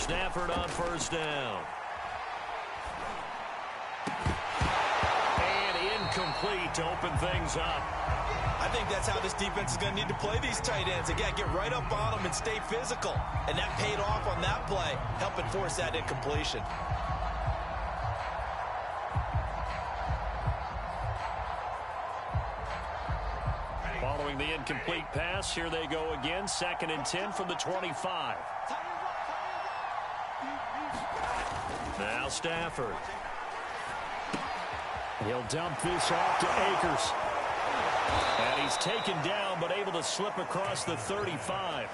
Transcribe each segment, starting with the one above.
Stafford on first down. And incomplete to open things up. I think that's how this defense is going to need to play these tight ends. Again, get right up on them and stay physical. And that paid off on that play, helping force that incompletion. Following the incomplete pass, here they go again. 2nd and 10 from the 25. Now Stafford. He'll dump this off to Akers. And he's taken down, but able to slip across the 35.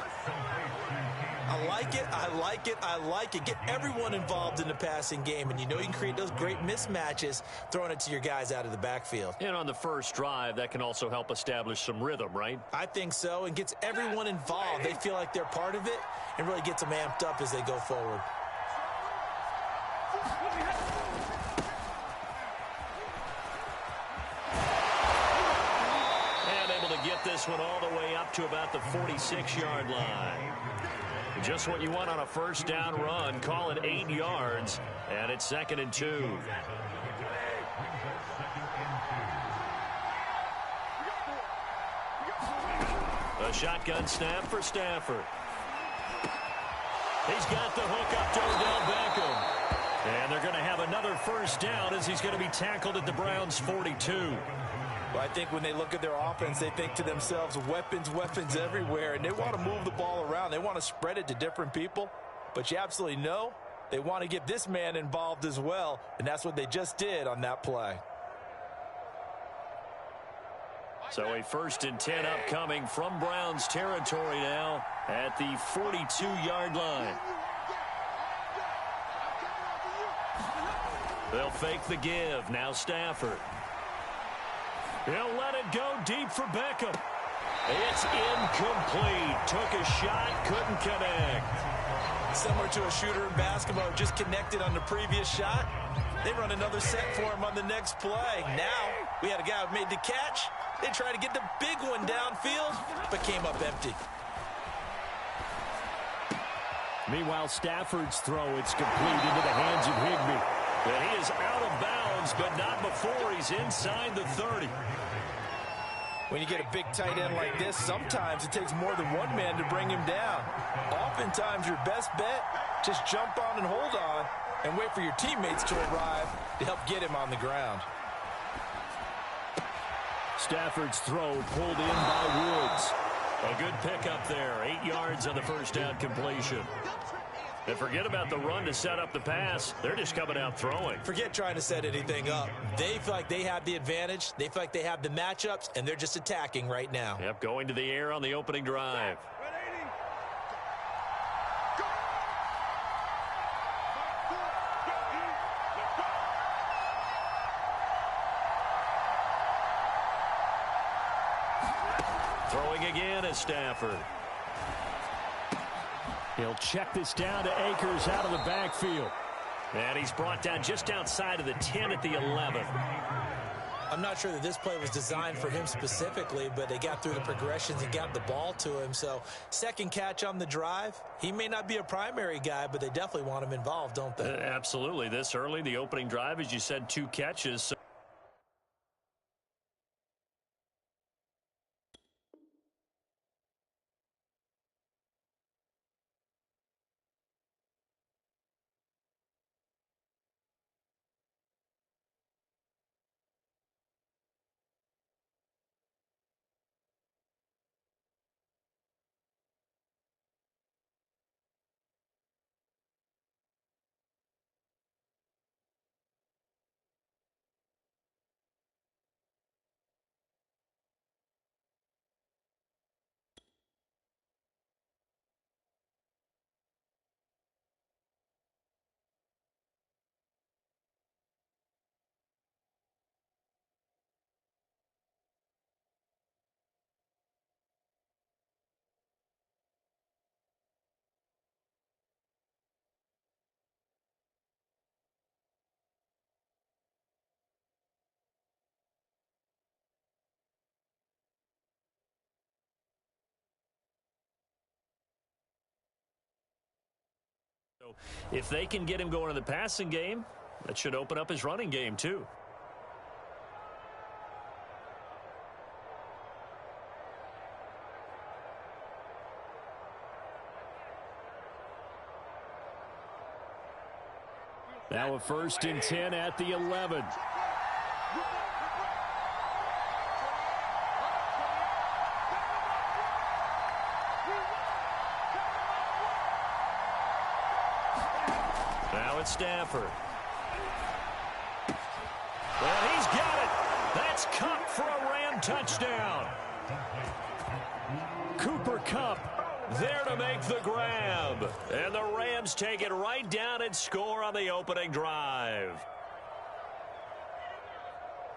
I like it, I like it, I like it. Get everyone involved in the passing game, and you know you can create those great mismatches throwing it to your guys out of the backfield. And on the first drive, that can also help establish some rhythm, right? I think so, and gets everyone involved. They feel like they're part of it and really gets them amped up as they go forward. And able to get this one all the way up to about the 46-yard line. Just what you want on a first down run. Call it 8 yards, and it's 2nd and 2. A shotgun snap for Stafford. He's got the hook up to Odell Beckham. And they're going to have another first down as he's going to be tackled at the Browns' 42. Well, I think when they look at their offense, they think to themselves, weapons, weapons everywhere, and they want to move the ball around. They want to spread it to different people, but you absolutely know they want to get this man involved as well, and that's what they just did on that play. So a 1st and 10 upcoming from Browns territory now at the 42-yard line. They'll fake the give. Now Stafford. He'll let it go deep for Beckham. It's incomplete. Took a shot, couldn't connect. Similar to a shooter in basketball, just connected on the previous shot. They run another set for him on the next play. Now, we had a guy who made the catch. They tried to get the big one downfield, but came up empty. Meanwhile, Stafford's throw, it's complete into the hands of Higbee. And he is out of bounds, but not before he's inside the 30. When you get a big tight end like this, sometimes it takes more than one man to bring him down. Oftentimes, your best bet, just jump on and hold on and wait for your teammates to arrive to help get him on the ground. Stafford's throw pulled in by Woods. A good pickup there. 8 yards on the first down completion. And forget about the run to set up the pass. They're just coming out throwing. Forget trying to set anything up. They feel like they have the advantage. They feel like they have the matchups, and they're just attacking right now. Yep, going to the air on the opening drive. Throwing again is Stafford. He'll check this down to Akers out of the backfield. And he's brought down just outside of the 10 at the 11. I'm not sure that this play was designed for him specifically, but they got through the progressions and got the ball to him. So, second catch on the drive. He may not be a primary guy, but they definitely want him involved, don't they? Absolutely. This early, the opening drive, as you said, 2 catches. So If they can get him going in the passing game, that should open up his running game too. Now a 1st and 10 at the 11. Now it's Stafford. Well, he's got it. That's Kupp for a Ram touchdown. Cooper Kupp there to make the grab. And the Rams take it right down and score on the opening drive.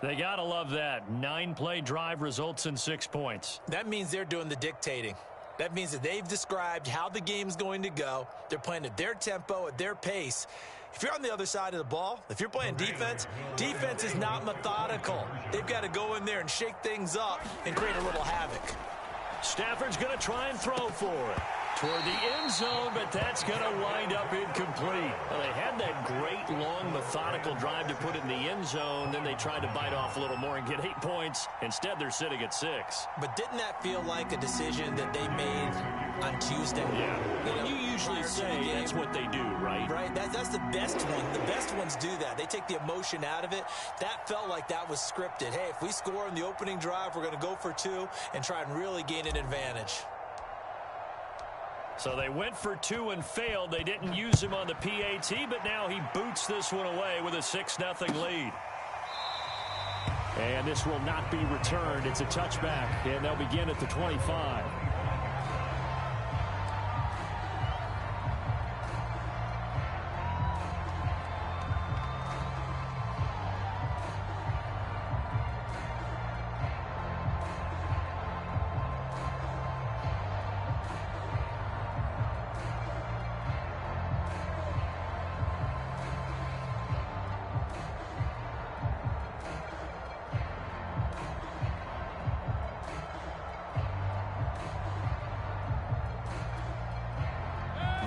They got to love that. 9-play drive results in 6 points. That means they're doing the dictating. That means that they've described how the game's going to go. They're playing at their tempo, at their pace. If you're on the other side of the ball, if you're playing defense, defense is not methodical. They've got to go in there and shake things up and create a little havoc. Stafford's going to try and throw for it. Toward the end zone, but that's going to wind up incomplete. Well, they had that great, long, methodical drive to put it in the end zone. Then they tried to bite off a little more and get 8 points. Instead, they're sitting at 6. But didn't that feel like a decision that they made on Tuesday? Yeah. You usually say that's what they do, right? Right. That's the best one. The best ones do that. They take the emotion out of it. That felt like that was scripted. Hey, if we score in the opening drive, we're going to go for 2 and try and really gain an advantage. So they went for 2 and failed. They didn't use him on the PAT, but now he boots this one away with a 6-0 lead. And this will not be returned. It's a touchback, and they'll begin at the 25.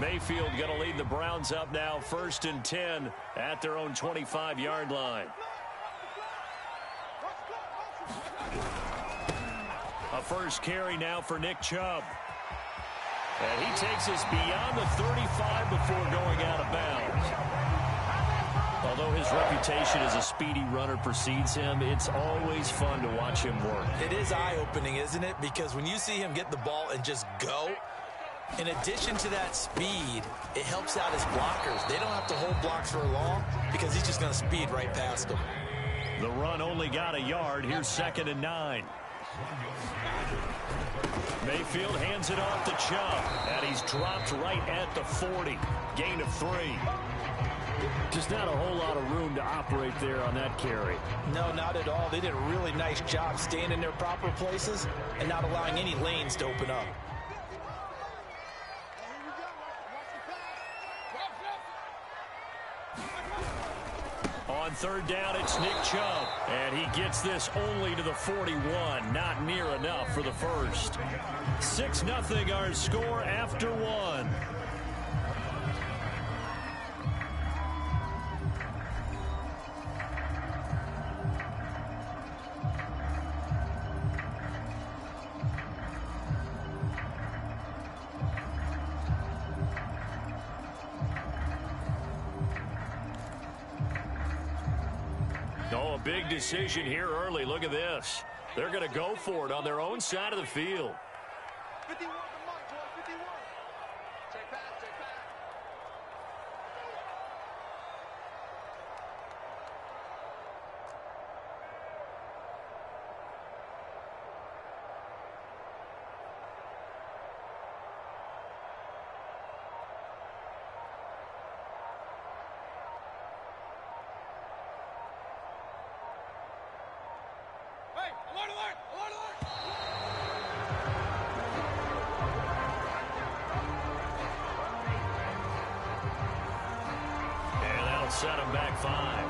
Mayfield going to lead the Browns up now, 1st and 10 at their own 25-yard line. A first carry now for Nick Chubb. And he takes us beyond the 35 before going out of bounds. Although his reputation as a speedy runner precedes him, it's always fun to watch him work. It is eye-opening, isn't it? Because when you see him get the ball and just go, in addition to that speed, it helps out his blockers. They don't have to hold blocks for long because he's just going to speed right past them. The run only got a yard. Here's 2nd and 9. Mayfield hands it off to Chubb, and he's dropped right at the 40. Gain of 3. Just not a whole lot of room to operate there on that carry. No, not at all. They did a really nice job staying in their proper places and not allowing any lanes to open up. On 3rd down, it's Nick Chubb, and he gets this only to the 41. Not near enough for the first. 6-0 our score after 1. Oh, a big decision here early. Look at this. They're going to go for it on their own side of the field. 51 to Mike, boy, 51. Check pass, check pass. Hey, alert, alert, alert, alert. And that'll set them back 5.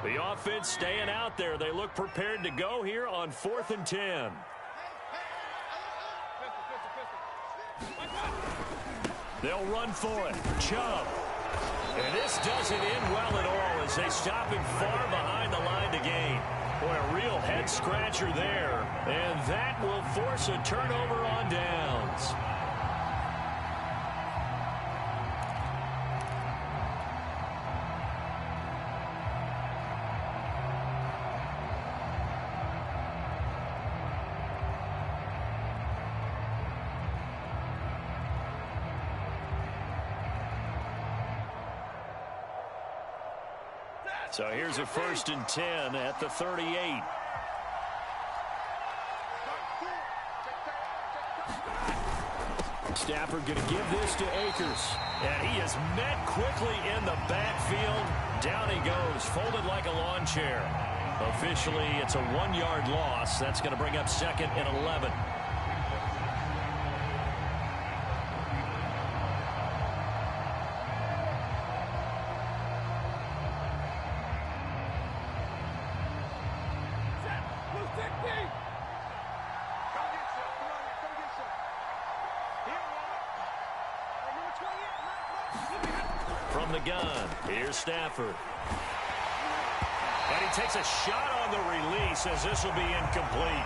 The offense staying out there. They look prepared to go here on 4th and 10. They'll run for it. Chubb. And this doesn't end well at all as they stop him far behind the line to gain. Boy, a real head-scratcher there. And that will force a turnover on downs. So here's a 1st and 10 at the 38. Stafford going to give this to Akers. And he is met quickly in the backfield. Down he goes, folded like a lawn chair. Officially, it's a 1-yard loss. That's going to bring up 2nd and 11. From the gun, here's Stafford. And he takes a shot on the release as this will be incomplete.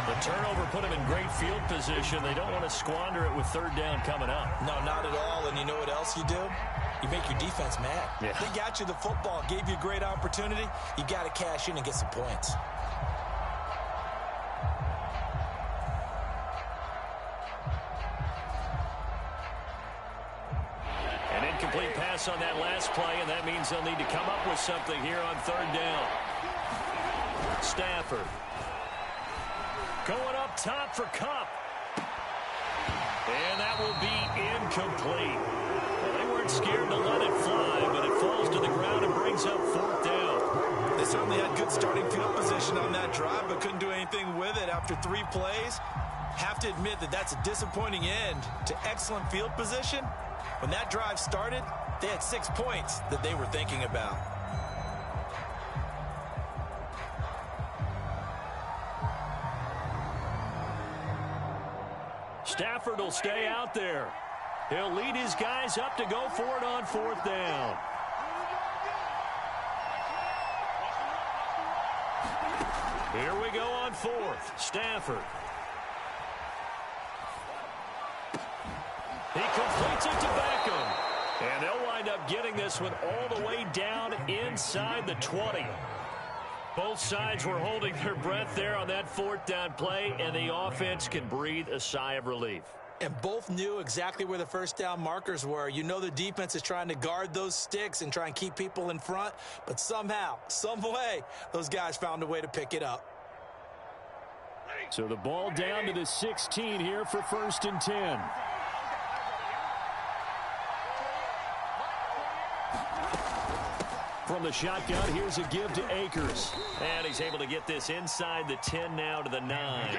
The turnover put him in great field position. They don't want to squander it with 3rd down coming up. No, not at all. And you know what else you do? You make your defense mad. Yeah. They got you the football, gave you a great opportunity. You got to cash in and get some points. Incomplete pass on that last play, and that means they'll need to come up with something here on 3rd down. Stafford going up top for Kupp. And that will be incomplete. Well, they weren't scared to let it fly, but it falls to the ground and brings up 4th down. They certainly had good starting field position on that drive, but couldn't do anything with it after 3 plays. Have to admit that that's a disappointing end to excellent field position. When that drive started, they had 6 points that they were thinking about. Stafford will stay out there. He'll lead his guys up to go for it on 4th down. Here we go on 4th. Stafford. He completes it to Beckham. And they'll wind up getting this one all the way down inside the 20. Both sides were holding their breath there on that 4th down play, and the offense can breathe a sigh of relief. And both knew exactly where the 1st down markers were. You know the defense is trying to guard those sticks and try and keep people in front, but somehow, some way, those guys found a way to pick it up. So the ball down to the 16 here for 1st and 10. From the shotgun, here's a give to Akers. And he's able to get this inside the 10 now to the 9.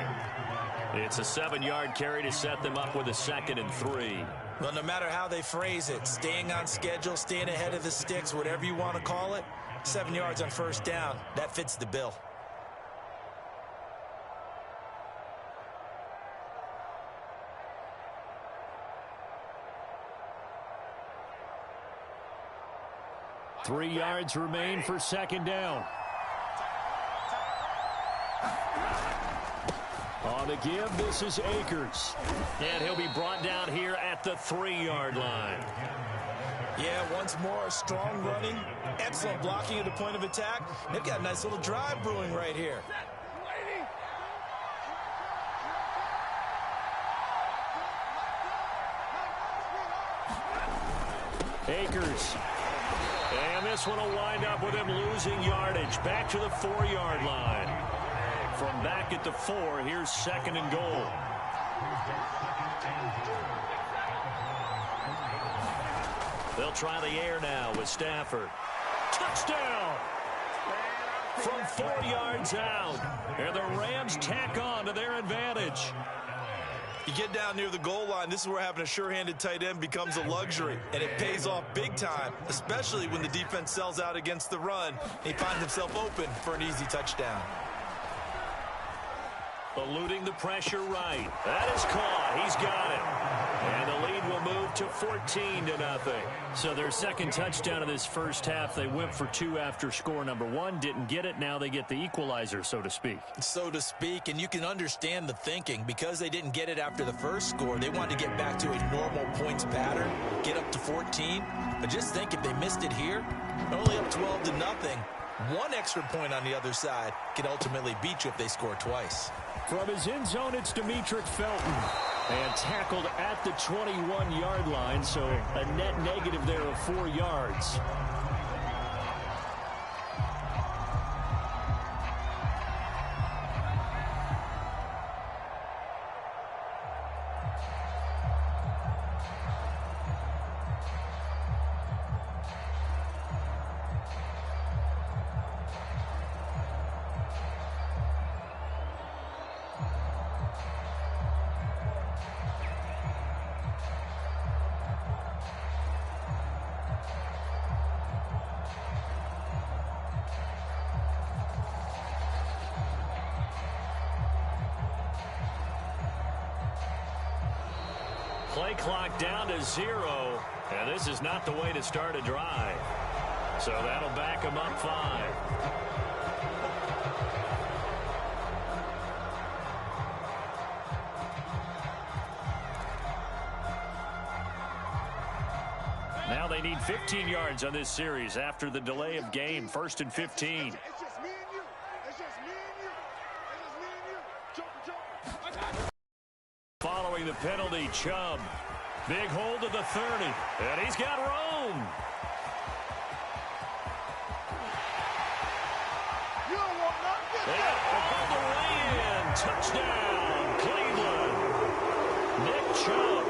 It's a 7-yard carry to set them up with a 2nd and 3. Well, no matter how they phrase it, staying on schedule, staying ahead of the sticks, whatever you want to call it, 7 yards on 1st down, that fits the bill. Three yards remain for 2nd down. On the give, this is Akers. And he'll be brought down here at the 3-yard line. Yeah, once more, strong running, excellent blocking at the point of attack. They've got a nice little drive brewing right here. Akers. And this one will wind up with him losing yardage. Back to the 4-yard line. From back at the 4, here's 2nd and goal. They'll try the air now with Stafford. Touchdown! From 4 yards out. And the Rams tack on to their advantage. You get down near the goal line, this is where having a sure-handed tight end becomes a luxury, and it pays off big time, especially when the defense sells out against the run. He finds himself open for an easy touchdown. Eluding the pressure right. That is caught. He's got it. And the lead will move to 14-0. So their second touchdown of this first half, they went for 2 after score number 1. Didn't get it. Now they get the equalizer, so to speak. So to speak, and you can understand the thinking. Because they didn't get it after the first score, they wanted to get back to a normal points pattern, get up to 14. But just think, if they missed it here, only up 12-0, 1 extra point on the other side can ultimately beat you if they score twice. From his end zone, it's Demetric Felton. And tackled at the 21-yard line, so a net negative there of 4 yards. Play clock down to 0, and this is not the way to start a drive. So that'll back him up 5. Now they need 15 yards on this series after the delay of game. 1st and 15. It's just me and you. It's just me and you. It's just me and you. Jump. Following the penalty, Chubb. Big hold to the 30. And he's got Rome. You don't want nothing. They got all the way in. Touchdown, Cleveland. Nick Chubb,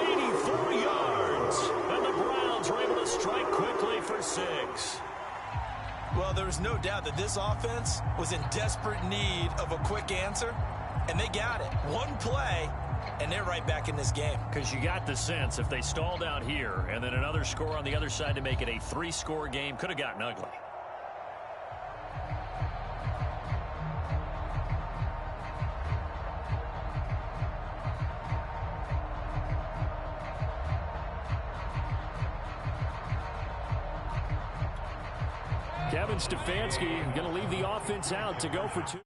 84 yards. And the Browns are able to strike quickly for 6. Well, there's no doubt that this offense was in desperate need of a quick answer, and they got it. One play, and they're right back in this game. Because you got the sense if they stalled out here and then another score on the other side to make it a 3-score game, could have gotten ugly. Kevin Stefanski going to leave the offense out to go for 2.